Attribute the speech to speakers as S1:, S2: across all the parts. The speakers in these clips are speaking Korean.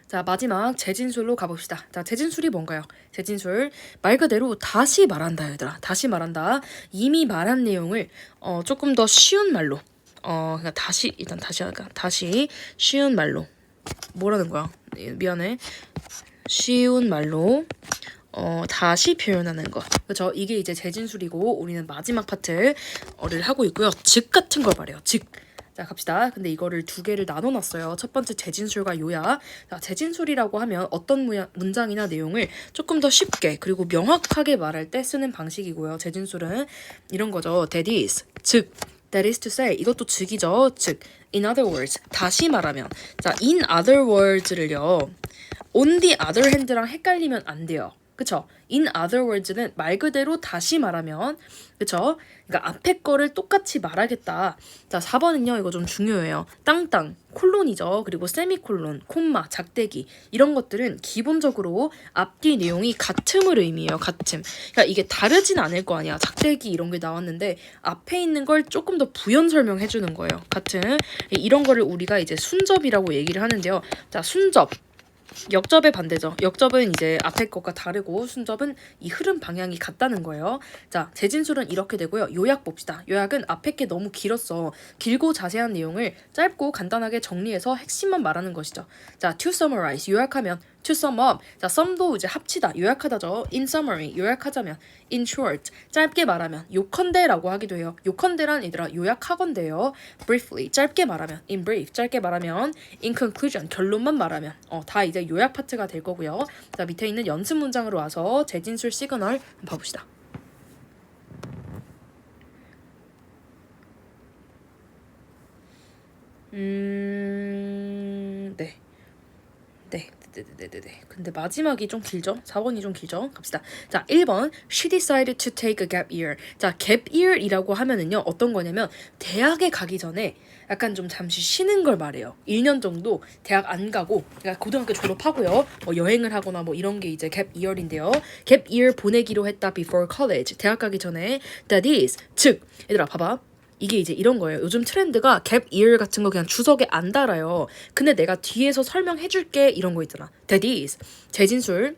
S1: 자, 마지막 재진술로 가봅시다. 자, 재진술이 뭔가요? 재진술 말 그대로 다시 말한다, 얘들아. 다시 말한다. 이미 말한 내용을 조금 더 쉬운 말로 그러니까 다시 일단 다시 할까? 다시 쉬운 말로 뭐라는 거야? 미안해. 쉬운 말로 다시 표현하는 거. 그렇죠? 이게 이제 재진술이고 우리는 마지막 파트를 하고 있고요. 즉 같은 걸 말해요. 즉. 자, 갑시다. 근데 이거를 두 개를 나눠놨어요. 첫 번째 재진술과 요약. 자, 재진술이라고 하면 어떤 문장이나 내용을 조금 더 쉽게 그리고 명확하게 말할 때 쓰는 방식이고요. 재진술은 이런 거죠. That is, 즉. That is to say, 이것도 즉이죠. 즉, in other words, 다시 말하면. 자, in other words를요. on the other hand랑 헷갈리면 안 돼요. 그쵸? In other words는 말 그대로 다시 말하면, 그쵸? 그러니까 앞에 거를 똑같이 말하겠다. 자, 4번은요, 이거 좀 중요해요. 땅땅, 콜론이죠. 그리고 세미콜론, 콤마, 작대기 이런 것들은 기본적으로 앞뒤 내용이 같음을 의미해요. 같음. 그러니까 이게 다르진 않을 거 아니야. 작대기 이런 게 나왔는데 앞에 있는 걸 조금 더 부연 설명해 주는 거예요. 같은. 이런 거를 우리가 이제 순접이라고 얘기를 하는데요. 자, 순접. 역접의 반대죠. 역접은 이제 앞에 것과 다르고 순접은 이 흐름 방향이 같다는 거예요. 자, 재진술은 이렇게 되고요. 요약 봅시다. 요약은 앞에 게 너무 길었어. 길고 자세한 내용을 짧고 간단하게 정리해서 핵심만 말하는 것이죠. 자, to summarize. 요약하면 to sum up. 자, sum도 이제 합치다. 요약하다죠. in summary. 요약하자면 in short. 짧게 말하면 요컨대라고 하기도 해요. 요컨대란 얘들아 요약하건대요. briefly. 짧게 말하면 in brief. 짧게 말하면 in conclusion. 결론만 말하면 다 이제 요약 파트가 될 거고요. 자, 밑에 있는 연습 문장으로 와서 재진술 시그널 한번 봐봅시다. 네. 네. 근데 마지막이 좀 길죠? 4번이 좀 길죠? 갑시다. 자, 1번. She decided to take a gap year. 자, gap year이라고 하면은요. 어떤 거냐면 대학에 가기 전에 약간 좀 잠시 쉬는 걸 말해요. 1년 정도 대학 안 가고 그러니까 고등학교 졸업하고요. 여행을 하거나 뭐 이런 게 이제 gap year인데요. gap year 보내기로 했다 before college. 대학 가기 전에 that is. 즉, 얘들아 봐봐. 이게 이제 이런 거예요. 요즘 트렌드가 갭 이어 같은 거 그냥 주석에 안 달아요. 근데 내가 뒤에서 설명해 줄게 이런 거 있잖아. That is. 재진술.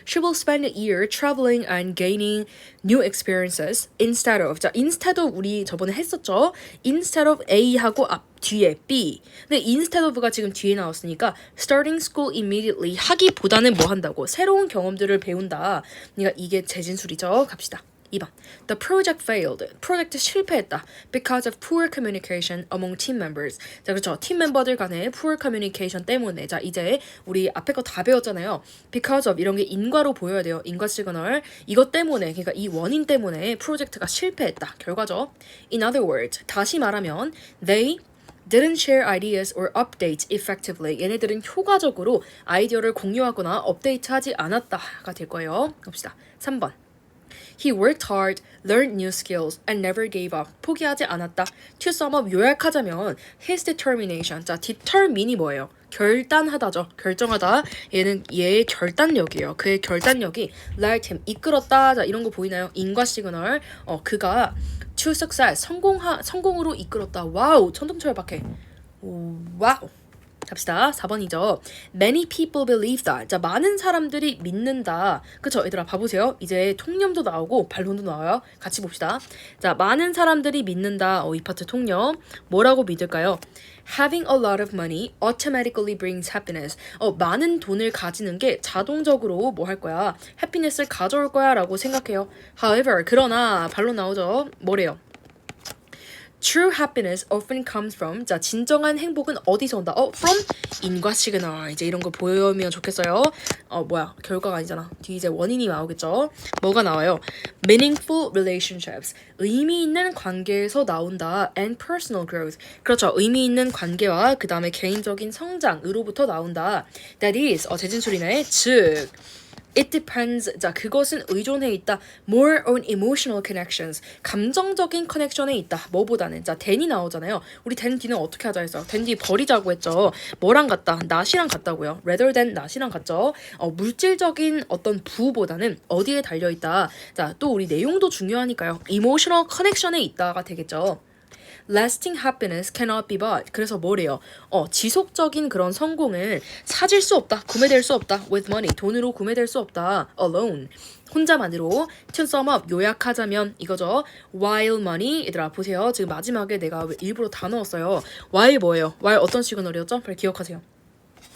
S1: She will spend a year traveling and gaining new experiences instead of. 자, instead of 우리 저번에 했었죠. Instead of A하고 앞 뒤에 B. 근데 instead of가 지금 뒤에 나왔으니까 starting school immediately 하기보다는 뭐 한다고? 새로운 경험들을 배운다. 그러니까 이게 재진술이죠. 갑시다. 2번. The project failed. 프로젝트 실패했다. Because of poor communication among team members. 자, 그렇죠. 팀 멤버들 간의 poor communication 때문에. 자, 이제 우리 앞에 거 다 배웠잖아요. Because of 이런 게 인과로 보여야 돼요. 인과 시그널. 이것 때문에, 그러니까 이 원인 때문에 프로젝트가 실패했다. 결과죠. In other words, 다시 말하면 they didn't share ideas or updates effectively. 얘네들은 효과적으로 아이디어를 공유하거나 업데이트하지 않았다가 될 거예요. 봅시다. 3번. He worked hard, learned new skills, and never gave up. 포기하지 않았다. To sum up, 요약하자면 his determination. 자, determine이 뭐예요? 결단하다죠. 결정하다. 얘의 결단력이에요. 그의 결단력이 led him, 이끌었다. 자, 이런 거 보이나요? 인과 시그널. 그가 to success, 성공으로 이끌었다. 와우, 천둥철박해. 와우. 갑시다. 4번이죠. Many people believe that. 자, 많은 사람들이 믿는다. 그쵸? 얘들아 봐보세요. 이제 통념도 나오고 반론도 나와요. 같이 봅시다. 자, 많은 사람들이 믿는다. 이 파트 통념. 뭐라고 믿을까요? Having a lot of money automatically brings happiness. 많은 돈을 가지는 게 자동적으로 뭐 할 거야? 해피니스를 가져올 거야 라고 생각해요. However, 그러나 반론 나오죠. 뭐래요? True happiness often comes from. 자, 진정한 행복은 어디서 온다? From 인과 시그널. 이제 이런 거 보여면 좋겠어요. 결과가 아니잖아. 뒤에 이제 원인이 나오겠죠. 뭐가 나와요? Meaningful relationships. 의미 있는 관계에서 나온다. And personal growth. 그렇죠. 의미 있는 관계와 그 다음에 개인적인 성장으로부터 나온다. That is. 재진술이네. 즉. It depends. 자, 그것은 의존해 있다. More on emotional connections. 감정적인 커넥션에 있다. 뭐보다는. 자, than이 나오잖아요. 우리 than 뒤는 어떻게 하자 했어요? than 뒤 버리자고 했죠. 뭐랑 같다? not이랑 같다고요. rather than not이랑 같죠. 물질적인 어떤 부보다는 어디에 달려있다. 자, 또 우리 내용도 중요하니까요. emotional connection에 있다가 되겠죠. lasting happiness cannot be bought. 그래서 뭐래요? 지속적인 그런 성공을 사질 수 없다. 구매될 수 없다. with money. 돈으로 구매될 수 없다. alone. 혼자만으로. to sum up. 요약하자면 이거죠. while money. 얘들아 보세요. 지금 마지막에 내가 일부러 다 넣었어요. while 뭐예요? while 어떤 시그널이었죠? 빨리 기억하세요.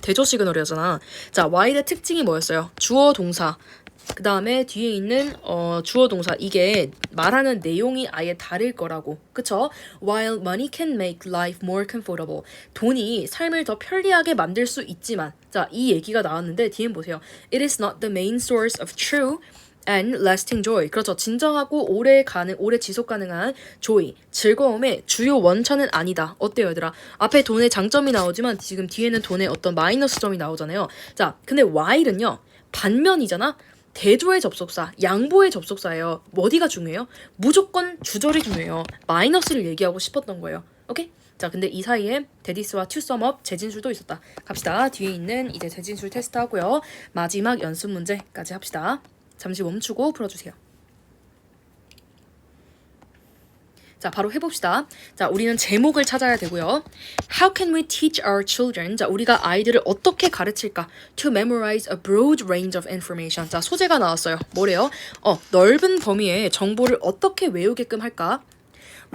S1: 대조 시그널이었잖아. 자, while의 특징이 뭐였어요? 주어 동사. 그 다음에 뒤에 있는 주어 동사 이게 말하는 내용이 아예 다를 거라고. 그쵸? While money can make life more comfortable. 돈이 삶을 더 편리하게 만들 수 있지만 자, 이 얘기가 나왔는데 뒤엔 보세요. It is not the main source of true and lasting joy. 그렇죠. 진정하고 오래 지속 가능한 joy, 즐거움의 주요 원천은 아니다. 어때요, 얘들아? 앞에 돈의 장점이 나오지만 지금 뒤에는 돈의 어떤 마이너스 점이 나오잖아요. 자, 근데 while은요. 반면이잖아. 대조의 접속사, 양보의 접속사예요. 어디가 중요해요? 무조건 주절이 중요해요. 마이너스를 얘기하고 싶었던 거예요. 오케이? 자, 근데 이 사이에 데디스와 to sum up 재진술도 있었다. 갑시다. 뒤에 있는 이제 재진술 테스트 하고요. 마지막 연습 문제까지 합시다. 잠시 멈추고 풀어주세요. 자, 바로 해봅시다. 자, 우리는 제목을 찾아야 되고요. How can we teach our children? 자, 우리가 아이들을 어떻게 가르칠까? To memorize a broad range of information. 자, 소재가 나왔어요. 뭐래요? 넓은 범위의 정보를 어떻게 외우게끔 할까?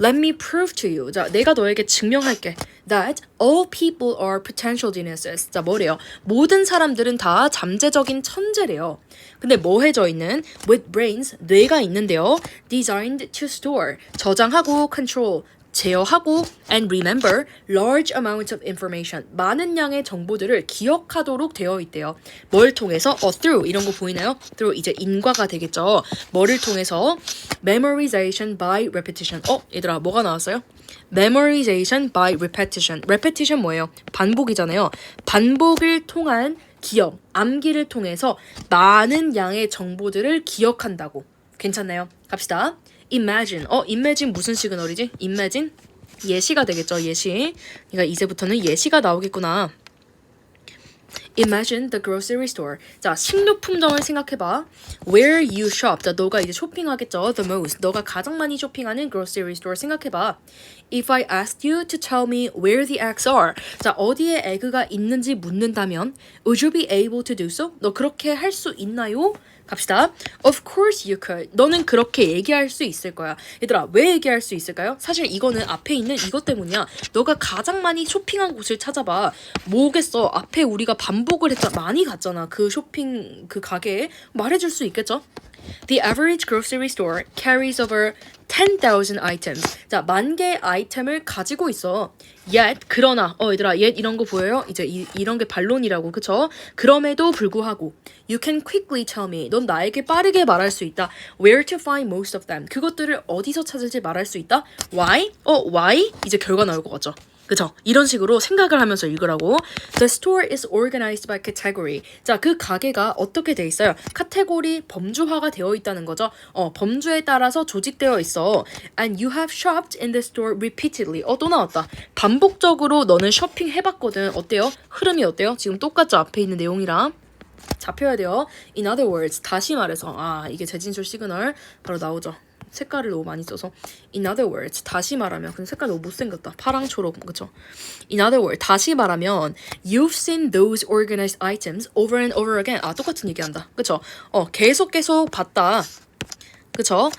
S1: Let me prove to you. 자, 내가 너에게 증명할게. That all people are potential geniuses. 자, 뭐래요? 모든 사람들은 다 잠재적인 천재래요. 근데 뭐 해져 있는? With brains, 뇌가 있는데요. Designed to store, 저장하고 control, 제어하고 and remember large amounts of information. 많은 양의 정보들을 기억하도록 되어 있대요. 뭘 통해서? through 이런 거 보이나요? through 이제 인과가 되겠죠. 뭐를 통해서? memorization by repetition. 얘들아 뭐가 나왔어요? memorization by repetition. repetition 뭐예요? 반복이잖아요. 반복을 통한 기억, 암기를 통해서 많은 양의 정보들을 기억한다고. 괜찮나요? 갑시다. Imagine. imagine 무슨 시그널이지? imagine? 예시가 되겠죠, 예시. 그러니까 이제부터는 예시가 나오겠구나. Imagine the grocery store. 자, 식료품점을 생각해봐. Where you shop. 자, 너가 이제 쇼핑하겠죠. The most. 너가 가장 많이 쇼핑하는 grocery store 생각해봐. If I asked you to tell me where the eggs are. 자, 어디에 에그가 있는지 묻는다면 Would you be able to do so? 너 그렇게 할 수 있나요? 갑시다. Of course you could. 너는 그렇게 얘기할 수 있을 거야. 얘들아, 왜 얘기할 수 있을까요? 사실 이거는 앞에 있는 이것 때문이야. 너가 가장 많이 쇼핑한 곳을 찾아봐. 뭐겠어? 앞에 우리가 반복을 했잖아. 많이 갔잖아. 그 쇼핑, 그 가게에. 말해줄 수 있겠죠? The average grocery store carries over 10,000 items. 자, 10,000개의 아이템을 가지고 있어. Yet, 그러나, 얘들아, yet 이런 거 보여요? 이제 이런 게 반론이라고, 그쵸? 그럼에도 불구하고, you can quickly tell me. 넌 나에게 빠르게 말할 수 있다. Where to find most of them. 그것들을 어디서 찾을지 말할 수 있다. Why? why? 이제 결과 나올 것 같죠? 그쵸? 이런 식으로 생각을 하면서 읽으라고. The store is organized by category. 자, 그 가게가 어떻게 돼 있어요? 카테고리 범주화가 되어 있다는 거죠. 범주에 따라서 조직되어 있어. And you have shopped in the store repeatedly. 또 나왔다. 반복적으로 너는 쇼핑 해봤거든. 어때요? 흐름이 어때요? 지금 똑같죠? 앞에 있는 내용이랑. 잡혀야 돼요. In other words, 다시 말해서 이게 재진술 시그널 바로 나오죠. 색깔을 너무 많이 써서 In other words, 다시 말하면 근데 색깔 너무 못생겼다. 파랑 초록, 그쵸? In other words, 다시 말하면 You've seen those organized items over and over again. 똑같은 얘기한다. 그쵸? 계속 봤다. 그쵸?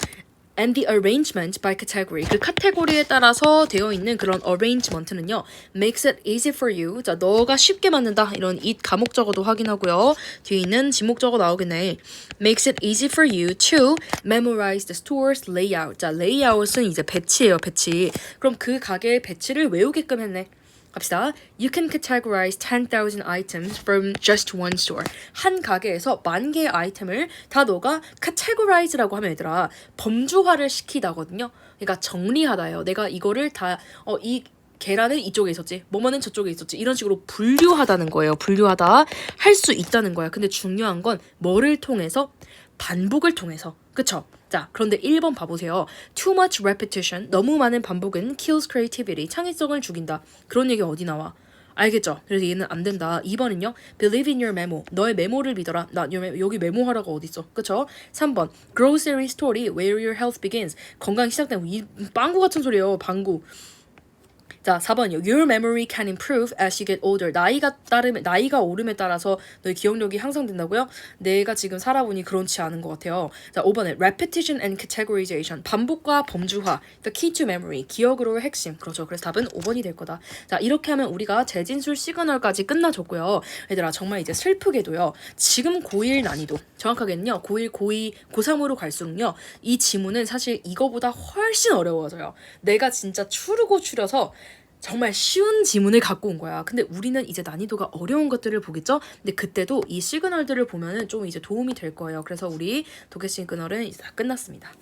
S1: And the arrangement by category. 그 카테고리에 따라서 되어 있는 그런 arrangement는요. Makes it easy for you. 자, 너가 쉽게 만든다. 이런 it 가목적어도 확인하고요. 뒤에 있는 지목적어 나오겠네. Makes it easy for you to memorize the store's layout. 자, layout은 이제 배치예요, 배치. 그럼 그 가게의 배치를 외우게끔 했네. 갑시다. You can categorize 10,000 items from just one store. 한 가게에서 10,000개의 아이템을 다 너가 categorize라고 하면 얘들아 범주화를 시키다거든요. 그러니까 정리하다예요. 내가 이거를 다 이 계란은 이쪽에 있었지. 뭐뭐는 저쪽에 있었지. 이런 식으로 분류하다는 거예요. 분류하다. 할 수 있다는 거야. 근데 중요한 건 뭐를 통해서? 반복을 통해서. 그쵸? 자, 그런데 1번 봐보세요. Too much repetition, 너무 많은 반복은 kills creativity, 창의성을 죽인다. 그런 얘기 어디 나와? 알겠죠? 그래서 얘는 안 된다. 2번은요. Believe in your memo, 너의 메모를 믿어라. 여기 메모하라고 어딨어? 그쵸? 3번 Grocery story where your health begins, 건강 시작된 이 빵구 같은 소리예요. 방구. 자, 4번이요. Your memory can improve as you get older. 나이가 오름에 따라서 너의 기억력이 향상된다고요? 내가 지금 살아보니 그렇지 않은 것 같아요. 자, 5번에 repetition and categorization. 반복과 범주화. The key to memory. 기억으로의 핵심. 그렇죠. 그래서 답은 5번이 될 거다. 자, 이렇게 하면 우리가 재진술 시그널까지 끝나줬고요. 얘들아, 정말 이제 슬프게도요. 지금 고1 난이도. 정확하게는요. 고1, 고2, 고3으로 갈수록요. 이 지문은 사실 이거보다 훨씬 어려워져요. 내가 진짜 추르고 추려서 정말 쉬운 지문을 갖고 온 거야. 근데 우리는 이제 난이도가 어려운 것들을 보겠죠? 근데 그때도 이 시그널들을 보면은 좀 이제 도움이 될 거예요. 그래서 우리 독해 시그널은 이제 다 끝났습니다.